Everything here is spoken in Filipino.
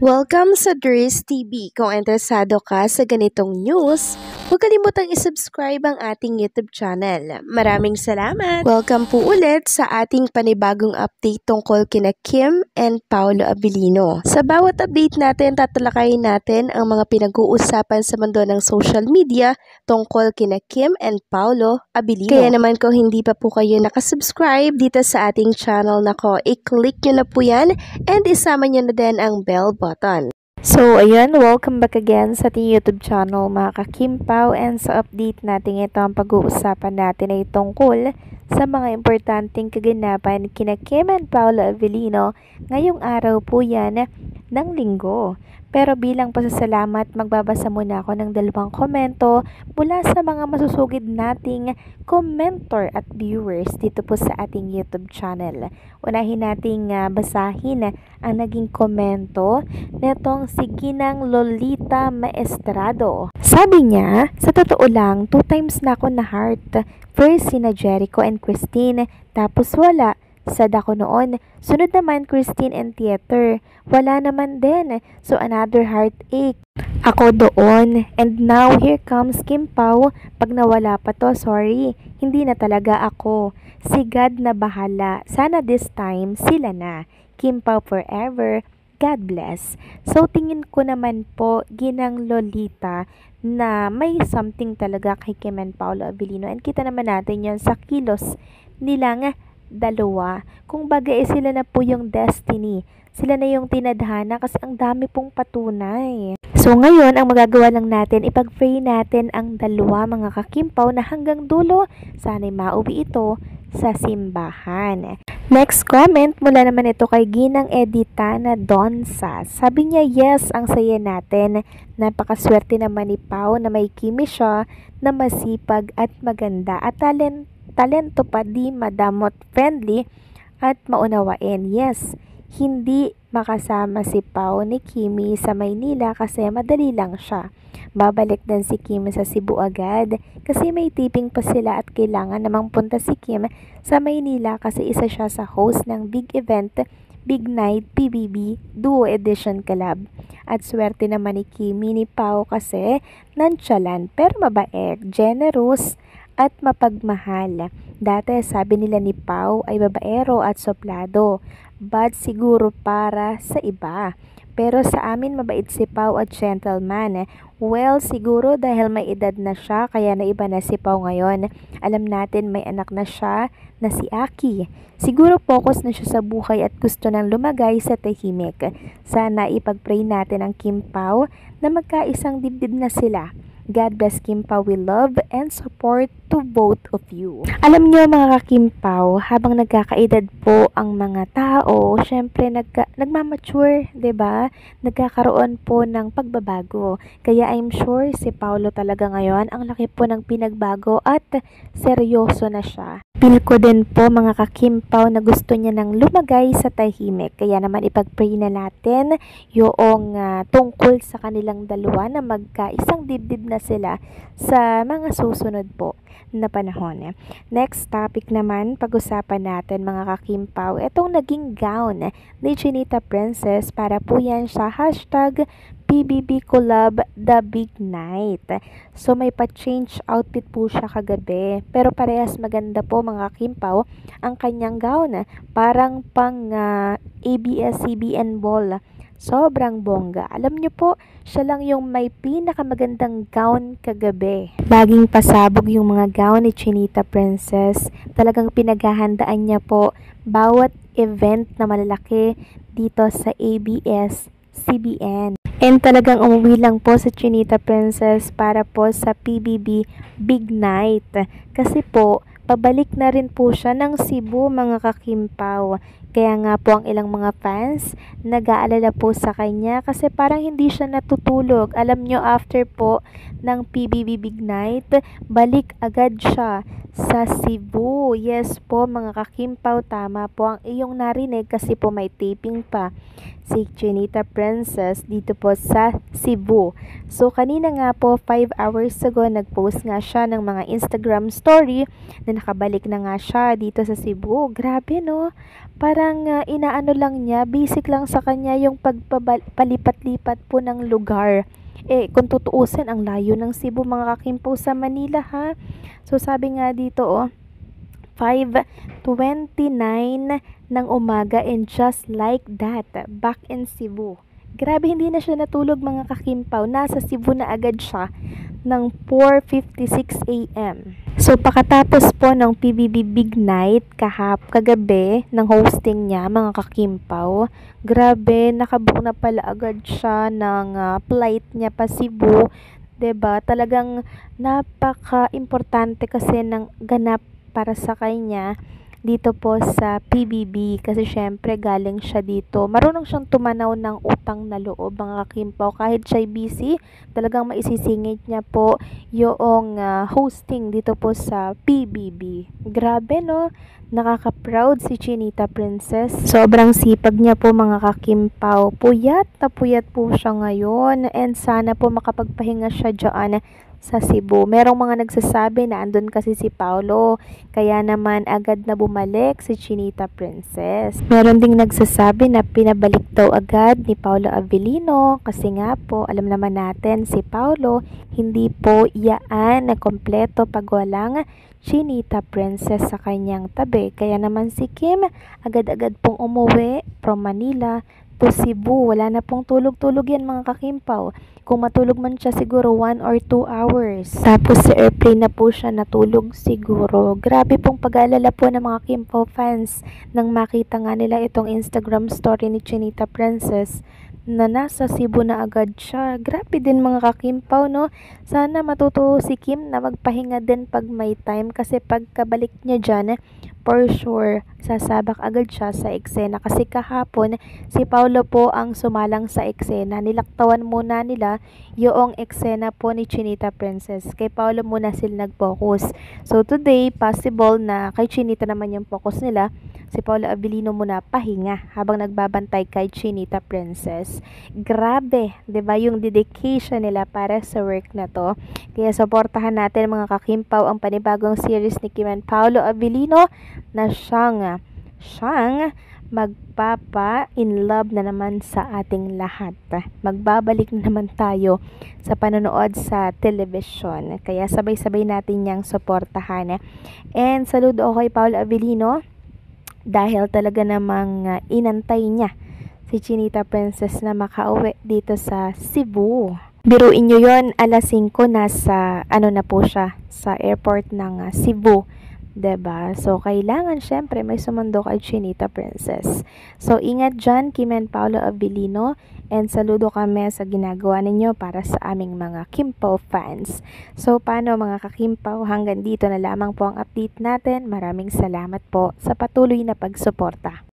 Welcome sa Dries TV. Kung interesado ka sa ganitong news, huwag kalimutang isubscribe ang ating YouTube channel. Maraming salamat! Welcome po ulit sa ating panibagong update tungkol kina Kim and Paolo Abilino. Sa bawat update natin, tatalakayin natin ang mga pinag-uusapan sa mundo ng social media tungkol kina Kim and Paolo Abilino. Kaya naman kung hindi pa po kayo nakasubscribe dito sa ating channel nako, i-click nyo na po yan and isama nyo na din ang bell button. So, ayan, welcome back again sa ating YouTube channel mga ka-Kimpaw, and sa update natin ito ang pag-uusapan natin ay tungkol sa mga importanteng kaganapan kina Kim and Paolo Abilino ngayong araw po yan ng linggo. Pero bilang pasasalamat, magbabasa muna ako ng dalawang komento mula sa mga masusugid nating commenter at viewers dito po sa ating YouTube channel. Unahin nating basahin ang naging komento netong si Ginang Lolita Maestrado. Sabi niya, sa totoo lang, 2 times na ako na heart. First, sina Jericho and Christine, tapos wala. Sad ako noon. Sunod naman Christine and Theater. Wala naman din. So another heartache. Ako doon. And now here comes Kim Pao. Pag nawala pa to, sorry. Hindi na talaga ako. Si God na bahala. Sana this time sila na. Kim Pao forever. God bless. So tingin ko naman po, Ginang Lolita, na may something talaga kay Kim and Paolo Abilino. And kita naman natin yon sa kilos nila nga dalawa. Kung bagay sila na po yung destiny. Sila na yung tinadhana kasi ang dami pong patunay. So ngayon, ang magagawa lang natin, ipag-pray natin ang dalawa mga ka-Kimpaw na hanggang dulo, sana'y mauwi ito sa simbahan. Next comment mula naman ito kay Ginang Editana Donsa. Sabi niya, yes, ang saya natin. Napakaswerte naman ni Pao na may kimi siya na masipag at maganda at talento pa, di madamot, friendly at maunawain. Yes, hindi makasama si Pao ni Kimi sa Maynila kasi madali lang siya. Babalik din si Kim sa Cebu agad kasi may taping pa sila at kailangan namang punta si Kim sa Maynila kasi isa siya sa host ng big event, Big Night PBB Duo Edition Collab. At swerte naman ni Kimi ni Pao kasi nonchalant pero mabait, generous at mapagmahal. Dati sabi nila ni Pao ay babaero at soplado, but siguro para sa iba. Pero sa amin mabait si Pao at gentleman. Well, siguro dahil may edad na siya kaya naiba na si Pao ngayon. Alam natin may anak na siya na si Aki. Siguro focus na siya sa buhay at gusto nang lumagay sa tahimik. Sana ipag-pray natin ang Kim Pao na magkaisang dibdib na sila. God bless Kimpaw, we love and support to both of you. Alam nyo mga ka-Kimpaw, habang nagkakaedad po ang mga tao, syempre nagmamature, 'di ba? Nagkakaroon po ng pagbabago. Kaya I'm sure si Paolo talaga ngayon, ang laki po ng pinagbago at seryoso na siya. Feel ko din po mga ka-Kimpaw na gusto niya nang lumagay sa tahimik. Kaya naman ipag-pray na natin yung tungkol sa kanilang dalawa na magkaisang dibdib na sila sa mga susunod po na panahon. Next topic naman, pag-usapan natin mga ka-Kimpaw, itong naging gown ni Chinita Princess para po yan sa hashtag PBB Collab The Big Night. So may pa-change outfit po siya kagabi. Pero parehas maganda po mga Kimpaw ang kanyang gown. Parang pang ABS-CBN ball. Sobrang bongga. Alam niyo po, siya lang yung may pinakamagandang gown kagabi. Laging pasabog yung mga gown ni Chinita Princess. Talagang pinaghahandaan niya po bawat event na malalaki dito sa ABS-CBN. And talagang umuwi lang po sa Chinita Princess para po sa PBB Big Night. Kasi po, pabalik na rin po siya ng Cebu mga ka-Kimpaw. Kaya nga po ang ilang mga fans nag-aalala po sa kanya kasi parang hindi siya natutulog. Alam nyo, after po ng PBB Big Night, balik agad siya sa Cebu. Yes po mga ka-Kimpaw, tama po ang iyong narinig kasi po may taping pa si Chinita Princess dito po sa Cebu. So kanina nga po 5 hours ago nag-post nga siya ng mga Instagram story na nakabalik na nga siya dito sa Cebu. Grabe no, parang parang inaano lang niya, basic lang sa kanya yung pagpalipat-lipat po ng lugar. Kung tutuusin, ang layo ng Cebu mga kakimpo sa Manila ha. So sabi nga dito 5:29 ng umaga and just like that, back in Cebu. Grabe, hindi na siya natulog mga kakimpaw. Nasa Cebu na agad siya ng 4:56 AM. So pagkatapos po ng PBB Big Night kagabi ng hosting niya mga kakimpaw, grabe, nakabook na pala agad siya ng flight niya pa Cebu. 'Di ba? Talagang napaka-importante kasi ng ganap para sa kanya dito po sa PBB kasi syempre galing siya dito. Marunong siyang tumanaw ng utang na loob mga kakimpaw. Kahit siya'y busy, talagang maisisingit niya po yung hosting dito po sa PBB. Grabe no? Nakaka-proud si Chinita Princess. Sobrang sipag niya po mga kakimpaw. Puyat na puyat po siya ngayon and sana po makapagpahinga siya dyan sa Cebu. Merong mga nagsasabi na andun kasi si Paulo, kaya naman agad na bumalik si Chinita Princess. Meron ding nagsasabi na pinabalik daw agad ni Paulo Avellino kasi nga po alam naman natin si Paulo hindi po iyaan na kompleto pag walang Chinita Princess sa kanyang tabi. Kaya naman si Kim agad-agad pong umuwi from Manila to Cebu. Wala na pong tulog-tulog yan mga kakimpaw. Kung matulog man siya siguro 1 or 2 hours. Tapos sa airplane na po siya natulog siguro. Grabe pong pag-aalala po ng mga Kimpaw fans nang makita nga nila itong Instagram story ni Chinita Princess na nasa Cebu na agad siya. Grabe din mga kakimpaw no. Sana matuto si Kim na magpahinga din pag may time kasi pagkabalik niya dyan, for sure, sasabak agad siya sa eksena kasi kahapon si Paulo po ang sumalang sa eksena. Nilaktawan muna nila yung eksena po ni Chinita Princess. Kay Paulo muna sila nag-focus. So today, possible na kay Chinita naman yung focus nila. Si Paulo Avellino muna pahinga habang nagbabantay kay Chinita Princess. Grabe, 'di ba yung dedication nila para sa work na to. Kaya suportahan natin mga kakimpaw ang panibagong series ni Kim and Paulo Avellino na siyang magpapa-in love na naman sa ating lahat. Magbabalik na naman tayo sa panonood sa television. Kaya sabay-sabay natin yang suportahan. And saludo kay Paulo Avellino dahil talaga namang inantay niya si Chinita Princess na makauwi dito sa Cebu. Biruin nyo yon, alas 5 nasa na po siya sa airport ng Cebu. 'Di ba? So kailangan syempre may sumundo kay Chinita Princess. So ingat dyan Kim and Paulo Avellino and saludo kami sa ginagawa ninyo para sa aming mga Kimpaw fans. So paano mga kakimpaw, hanggang dito na lamang po ang update natin. Maraming salamat po sa patuloy na pagsuporta.